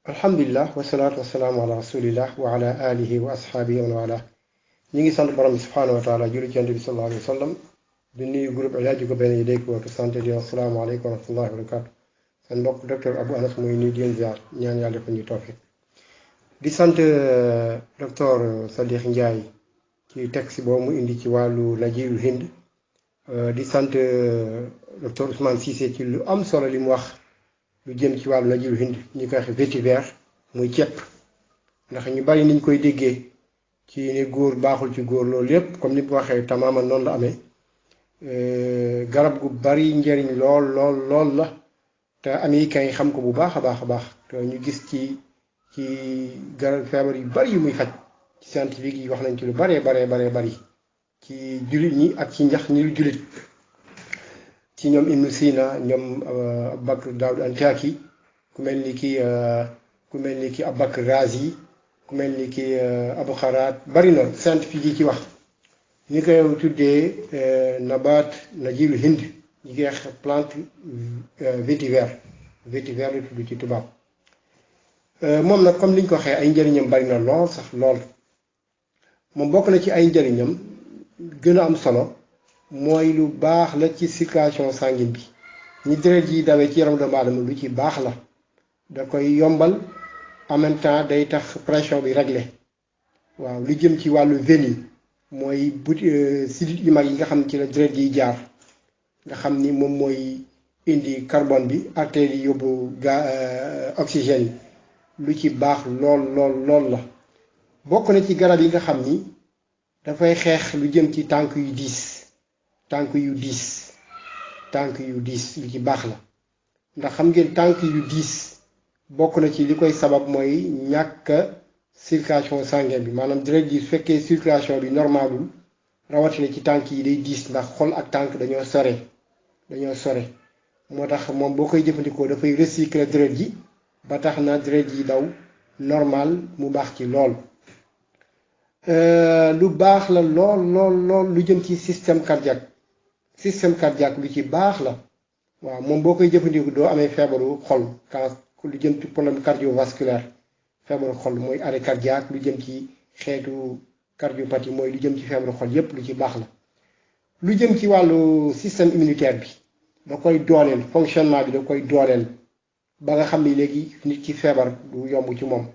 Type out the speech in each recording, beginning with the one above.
alhamdulillah wasalaatu wasalaamu ala rasulillah wa ala alihi wa ashaabihi wa wala ñi ngi sant borom bi subhanahu wa taala julli ci yonent bi sallallahu alayhi wa sallam di nuyu groupe El Hadji Goben yi dégg wootu santé di assalaamu aleykum wa rahmatullahi wa barakatu seen mbokk docteur Abou Anas mooy nuyu di leen ziar ñaan yàlla defal ñu tawfiq di sant docteur Sadikh Ndiaye ci texte boobu mu indi ci wàllu Najibul Hind di sant docteur Ousmane Cissé ci lu am solo li mu wax lu jëm ci wàllu Najibul Hind ñu koy wax vétiver muy ceeb ndax ñu bari niñ koy déggee ci ne góor baaxul ci góor loolu yépp comme ni mu waxee tamaama noonu la amee garab gu bari njëriñ lool la te américains yi xam ko bu baax a baax te ñu gis ci garab feebar yu bari yu muy faj ci scientifique yi wax nañ ci lu bari ci jullit ñi ak ci njax ñi lu jullit ci ñoom Ibn Sina ñoom Abubakar Daawud Antaki ku mel ni ki Abubakar Razi ku mel ni ki Abu Xaraat bari na scientifique yi ci wax ñi koy tuddee nabaat Najibul Hind ñi koy wax plante vétiver la tudd ci tubaab moom nag comme liñ ko waxee ay njëriñam bari na lool sax lool moom bokk na ci ay njëriñam gën a am solo mooy lu baax la ci circulation sanguine bi ñi deret yi dawee ci yaram doomu aadama lu ci baax la da koy yombal en même temps day tax pression bi réglé waaw lu jëm ci wàllu veine yi mooy sidit yu mag yi nga xam ne ci la deret yi jaar nga xam ni moom mooy indi carbone bi artère yi yóbbu oxygène yi lu ci baax lool la bokk na ci garab yi nga xam ni dafay xeex lu jëm ci tànk yu diis lu ci baax la ndax xam ngeen tànk yu diis bokk na ci li koy sabab mooy ñàkk circulation sanguine bi maanaam deret ji su fekkee circulation bi normalul rawatina ci tànk yi day diis ndax xol ak tànk dañoo sore moo tax moom boo koy jëfandikoo dafay recycler deret ji ba tax na deret ji daw normal mu baax ci lool lu baax la lool lu jëm ci système cardiaque lu ci baax la waaw moom boo koy jëfandikoo doo amee feebaru xol lu jëm ci problème cardiovasculaire feebaru xol mooy arrêt cardiaque lu jëm ci xeetu cardiopathie mooy lu jëm ci feebaru xol yépp lu ci baax la lu jëm ci wàllu système immunitaire bi da koy dooleel fonctionnement bi da koy dooleel ba nga xam ni léegi nit ci feebar du yomb ci moom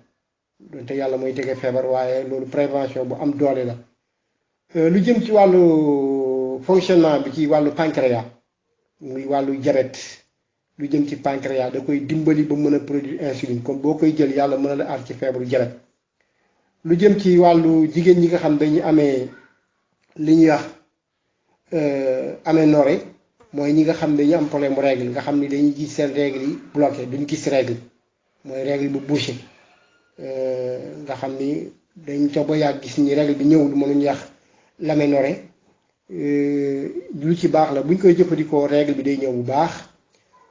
donte yàlla mooy tege feebar waaye loolu prévention bu am doole la lu jëm ci wàllu fonctionnement bi ci wàllu pancréas muy wàllu diabète lu jëm ci pancréas da koy dimbali ba mën a produire insuline comme boo koy jël yàlla mën a la aar ci feebaru diabète lu jëm ci wàllu jigéen ñi nga xam dañu amee li ñuy wax aménorrhée mooy ñi nga xam dañu am problème règle nga xam ni dañuy gis seen règle yi bloqué duñ gis règle mooy règle bu bouché nga xam ni dañ ca ba yàgg gis ni règle bi ñëwul mënuñ wax l'aménorrhée lu ci baax la buñ koy jëfandikoo règle bi day ñëw bu baax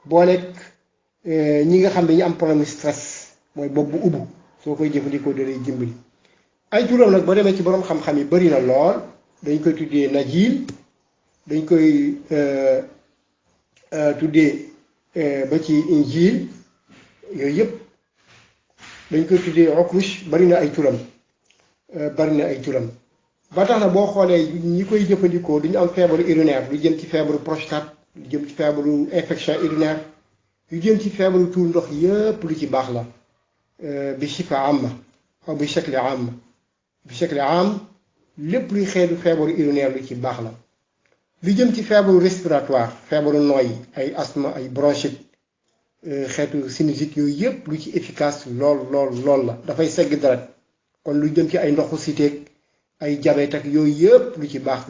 boo nekk ñi nga xam dañu am problème stress mooy bopp bu ubbu soo koy jëfandikoo da lay dimbali ay turam nag boo demee ci borom xam-xam yi bari na lool dañ koy tuddee najil dañ koy tuddee ba ci injil yooyu yëpp dañ koy tuddee okush bari na ay turam ba tax na boo xoolee ñi koy jëfandikoo duñu am feebaru urinaire lu jëm ci feebaru prostate lu jëm ci feebaru infection urinaire yu jëm ci feebaru tuur ndox yëpp lu ci baax la bi shifa amma aw bi shakli am lépp luy xeetu feebaru urinaire lu ci baax la lu jëm ci feebaru respiratoire feebaru nooy ay asthme ay bronchite xeetu sinusite yooyu yëpp lu ci efficace lool la dafay segg deret kon lu jëm ci ay ndoxu siteeg ay diabète ak yooyu yëpp lu ci baax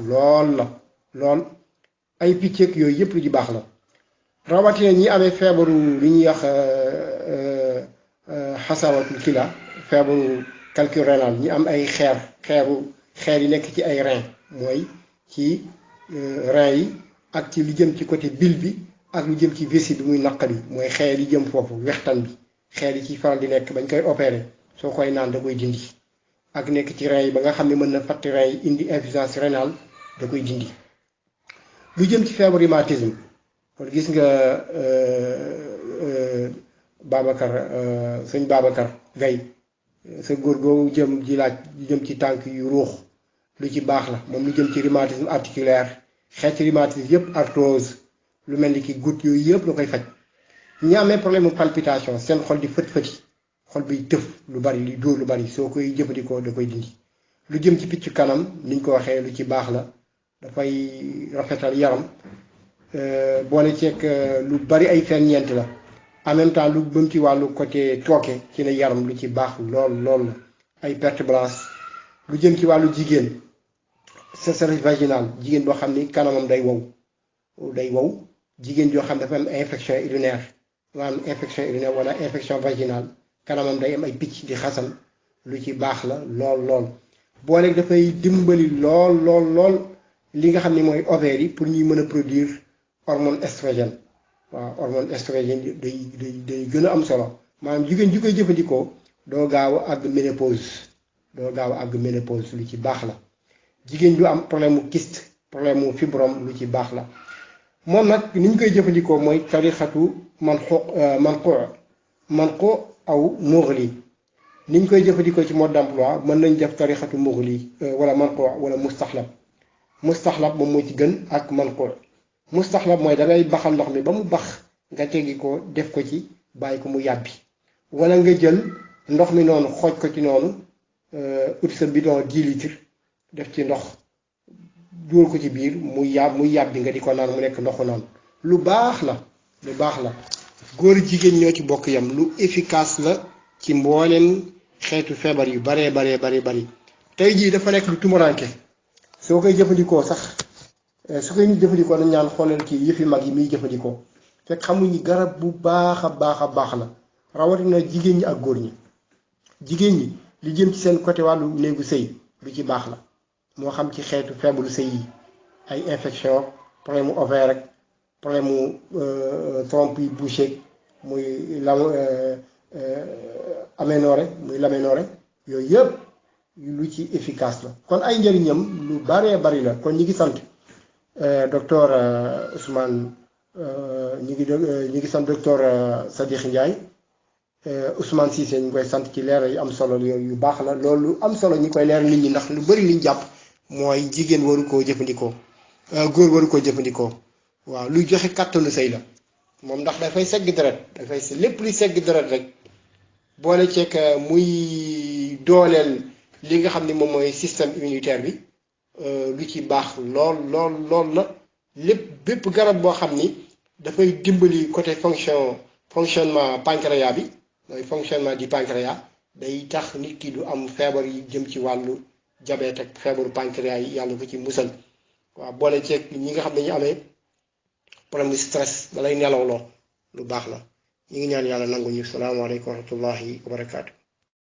lool ay picc yooyu yëpp lu ci baax la rawatina ñi amee feebaru li ñuy wax xasawatul kila feebaru calcul rénal ñi am ay xeer yi nekk ci ay rein mooy ci rein yi ak ci lu jëm ci côté bile bi ak lu jëm ci vessie bi muy naqari mooy xeer yi jëm foofu wextan bi xeer yi ci faral di nekk bañ koy opéré soo koy naan da koy dindi ak nekk ci rein yi ba nga xam ne mën na fatt rein yi indi insuffisance rénale da koy dindi lu jëm ci feebaru rhumatisme kon gis nga Babacar sëñ Babacar Gaye sa góor googu jëm ji laaj jëm ci tànk yu ruux lu ci baax la moom lu jëm ci rhumatisme articulaire xeeti rhumatisme yëpp arthrose lu mel ni ki goutte yooyu yëpp la koy faj ñi amee problème mu palpitation seen xol di fët-fëti xol biy tëf lu bari li dóor lu bari soo koy jëfandikoo da koy dindi lu jëm ci picc kanam niñ ko waxee lu ci baax la dafay rafetal yaram boole ceeg lu bari ay ferñeent la en même temps lu bëm ci wàllu côté tooke ci la yaram lu ci baax lool lool la ay perte blanche lu jëm ci wàllu jigéen sécheresse vaginale jigéen boo xam ni kanamam day wow jigéen joo xam dafa am infection urinaire maanaam infection urinaire wala infection vaginale kanamam day am ay picc di xasan lu ci baax la lool booleeg dafay dimbali lool li nga xam ni mooy ovaires yi pour ñuy mën a produire hormone estrogène waaw hormone estrogène day gën a am solo maanaam jigéen ji koy jëfandikoo doo gaaw a àgg ménopause lu ci baax la jigéen ju am problème mu kyste problème mu fibrome lu ci baax la moom nag ni ñu koy jëfandikoo mooy tarixatu manqu aw mughli ni ñu koy jëfandikoo ci mode d'emploi mën nañ def tarixatu mughli wala manqu wala mustaxlab moom moo ci gën ak manqu mustaxlab mooy da ngay baxal ndox mi ba mu bax nga teggi ko def ko ci bàyyi ko mu yàbbi wala nga jël ndox mi noonu xooj ko ci noonu ut sa bidon 10 litres def ci ndox dugal ko ci biir muy yàbbi nga di ko naan mu nekk ndoxu naan lu baax la góor jigéen ñoo ci bokk yam lu efficace la ci mbooleem xeetu feebar yu bari tey jii dafa nekk lu tumuranke soo koy jëfandikoo sax su koy nit jëfandikoo dañ ñaan xoolal kii yëfi mag yi muy jëfandikoo fekk xamuñu garab bu baax a baax la rawatina jigéen ñi ak góor ñi jigéen ñi li jëm ci seen côté wàllu néegu sëy lu ci baax la moo xam ci xeetu feebaru sëy yi ay infection problème mu ovaire rek problème mu trompe yi bouché muy aménorrhée yooyu yëpp lu ci efficace la kon ay njëriñam lu bari la kon ñi ngi sant docteur Ousmane ñi ngi sant docteur Sadikh Ndiaye Ousmane Cissé ñu koy sant ci leeral yu am solo yu baax la loolu am solo ñi koy leeral nit ñi ndax lu bari liñ jàpp mooy jigéen waru koo jëfandikoo góor waru koo jëfandikoo waaw luy joxe kàttanu sëy la moom ndax dafay segg deret lépp luy segg deret rek boole ceeg muy dooleel li nga xam ni moom mooy système immunitaire bi lu ci baax lool la bépp garab boo xam ni dafay dimbali côté fonctionnement pancréas bi mooy fonctionnement du pancréas day tax nit ki du am feebar yi jëm ci wàllu diabète ak feebaru pancréas yi yàlla ko ci musal waaw boole ceeg ñi nga xam ne ñu amee problème de stress dalay nelawloo lu baax la ñu ngi ñaan yàlla nangu ñu salaamaaleykum wa rahmatullahi wa barakaatu.